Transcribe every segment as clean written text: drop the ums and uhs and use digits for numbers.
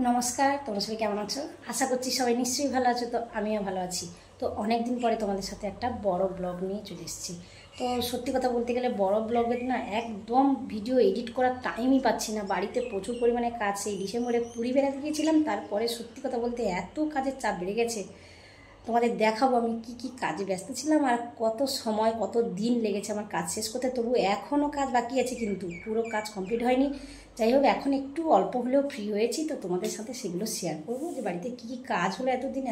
নমস্কার, তোমরা সবাই কেমন আছো? আশা করছি সবাই নিশ্চয়ই ভালো আছো। তো আমিও ভালো আছি। তো অনেক দিন পরে তোমাদের সাথে একটা বড় ব্লগ নিয়ে চলে এসেছি। তো সত্যি কথা বলতে গেলে বড় ব্লগের না একদম ভিডিও এডিট করার টাইমই পাচ্ছি না। বাড়িতে প্রচুর পরিমাণে কাজ, সেই ডিসেম্বরে পুরী বেড়াতে গিয়েছিলাম, তারপরে সত্যি কথা বলতে এত কাজের চাপ বেড়ে গেছে। তোমাদের দেখাবো আমি কি কাজে ব্যস্ত ছিলাম আর কত সময় কত দিন লেগেছে আমার কাজ শেষ করতে। তবু এখনও কাজ বাকি আছে, কিন্তু পুরো কাজ কমপ্লিট হয়নি। যাই হোক, এখন একটু অল্প হলেও ফ্রি হয়েছি, তো তোমাদের সাথে সেগুলো শেয়ার করবো যে বাড়িতে কী কাজ হলো এতদিন,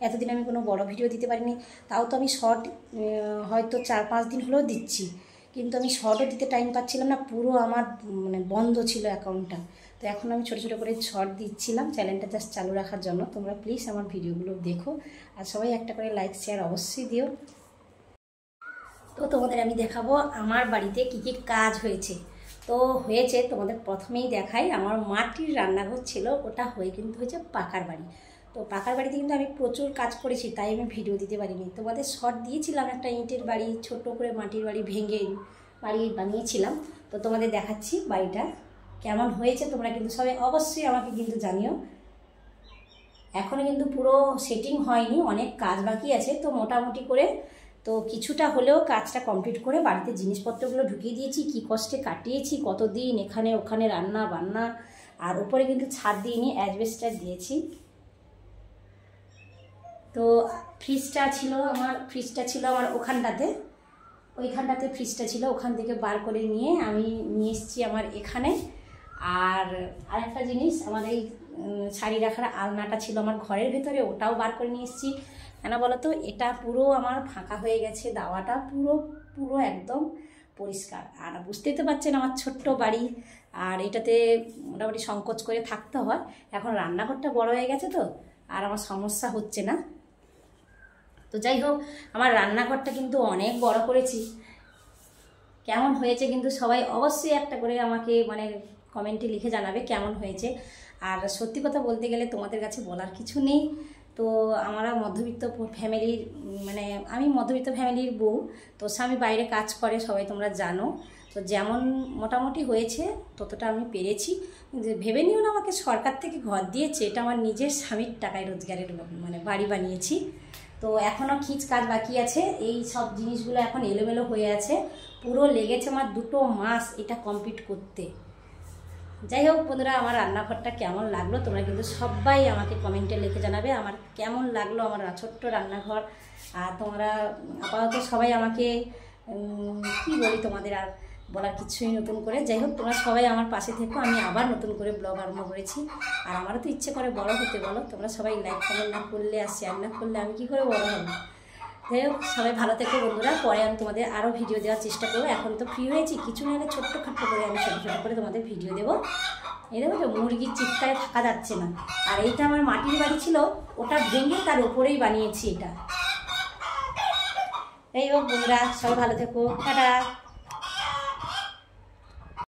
এতদিন আমি কোনো বড় ভিডিও দিতে পারিনি। তাও তো আমি শর্ট হয়তো 4-5 দিন হলেও দিচ্ছি, কিন্তু আমি শর্টও দিতে টাইম পাচ্ছিলাম না। পুরো আমার বন্ধ ছিল অ্যাকাউন্টটা। তো এখন আমি ছোটো ছোটো করে শর্ট দিচ্ছিলাম চ্যানেলটা জাস্ট চালু রাখার জন্য। তোমরা প্লিজ আমার ভিডিওগুলো দেখো আর সবাই একটা করে লাইক শেয়ার অবশ্যই দিও। তো তোমাদের আমি দেখাবো আমার বাড়িতে কী কাজ হয়েছে। তো হয়েছে তোমাদের প্রথমেই দেখাই, আমার মাটির রান্নাঘর ছিল, ওটা কিন্তু হয়েছে পাকার বাড়ি। তো পাকার বাড়িতে কিন্তু আমি প্রচুর কাজ করেছি, তাই আমি ভিডিও দিতে পারিনি। তোমাদের শর্ট দিয়েছিলাম একটা ইটের বাড়ি, ছোট্ট করে মাটির বাড়ি ভেঙে বাড়ি বানিয়েছিলাম। তো তোমাদের দেখাচ্ছি বাড়িটা কেমন হয়েছে। তোমরা কিন্তু সবাই অবশ্যই আমাকে কিন্তু জানিও। এখনও কিন্তু পুরো সেটিং হয়নি, অনেক কাজ বাকি আছে। তো মোটামুটি করে তো কিছুটা হলেও কাজটা কমপ্লিট করে বাড়িতে জিনিসপত্রগুলো ঢুকিয়ে দিয়েছি। কি কষ্টে কাটিয়েছি কতদিন, এখানে ওখানে রান্না বান্না। আর উপরে কিন্তু ছাদ দিইনি, অ্যাজবেস্টার দিয়েছি। তো ফ্রিজটা ছিল আমার ওইখানটাতে ফ্রিজটা ছিল, ওখান থেকে বার করে নিয়ে আমি নিয়ে এসেছি আমার এখানে। আর আরেকটা জিনিস, আমার এই শাড়ি রাখার আলনাটা ছিল আমার ঘরের ভেতরে, ওটাও বার করে নিয়ে এসেছি। কেন বলো তো, এটা পুরো আমার ফাঁকা হয়ে গেছে, দাওয়াটা পুরো একদম পরিষ্কার। আর বুঝতেই তো পারছেন আমার ছোট্ট বাড়ি, আর এটাতে মোটামুটি সংকোচ করে থাকতে হয়। এখন রান্নাঘরটা বড় হয়ে গেছে তো আর আমার সমস্যা হচ্ছে না। তো যাই হোক, আমার রান্নাঘরটা কিন্তু অনেক বড় করেছি। কেমন হয়েছে কিন্তু সবাই অবশ্যই একটা করে আমাকে কমেন্টে লিখে জানাবে কেমন হয়েছে। আর সত্যি কথা বলতে গেলে তোমাদের কাছে বলার কিছু নেই। তো আমরা মধ্যবিত্ত ফ্যামিলির আমি মধ্যবিত্ত ফ্যামিলির বউ। তো স্বামী বাইরে কাজ করে, সবাই তোমরা জানো। তো যেমন মোটামুটি হয়েছে ততটা আমি পেরেছি। ভেবে নিও না আমাকে সরকার থেকে ঘর দিয়েছে, এটা আমার নিজের স্বামীর টাকায় রোজগারের বাড়ি বানিয়েছি। তো এখনও কাজ বাকি আছে, এই সব জিনিসগুলো এখন এলোমেলো হয়ে আছে। পুরো লেগেছে আমার 2 মাস এটা কমপ্লিট করতে। যাই হোক বন্ধুরা, আমার রান্নাঘরটা কেমন লাগলো তোমরা কিন্তু সবাই আমাকে কমেন্টে লিখে জানাবে আমার কেমন লাগলো আমার ছোট্ট রান্নাঘর। আর তোমরা আপাতত সবাই আমাকে কি বলি, তোমাদের আর বলার কিছুই নতুন করে। যাই হোক, তোমরা সবাই আমার পাশে থেকো, আমি আবার নতুন করে ব্লগ আরম্ভ করেছি। আর আমারও তো ইচ্ছে করে বড় হতে, বলো তোমরা সবাই লাইক কমেন্ট না করলে আর শেয়ার না করলে আমি কি করে বড় হব। যাই হোক, সবাই ভালো থেকো বন্ধুরা। পরে আমি তোমাদের আরও ভিডিও দেওয়ার চেষ্টা করবো। এখন তো ফ্রি হয়েছি, কিছু না হলে ছোট্টখাট্টো করে আমি ছোটো করে তোমাদের ভিডিও দেবো। এই দেখো তো, মুরগির চিৎকারে থাকা যাচ্ছে না। আর এইটা আমার মাটির বাড়ি ছিল, ওটা ভেঙে তার উপরেই বানিয়েছি এটা। যাই হোক বন্ধুরা, সবাই ভালো থেকো, টাটা।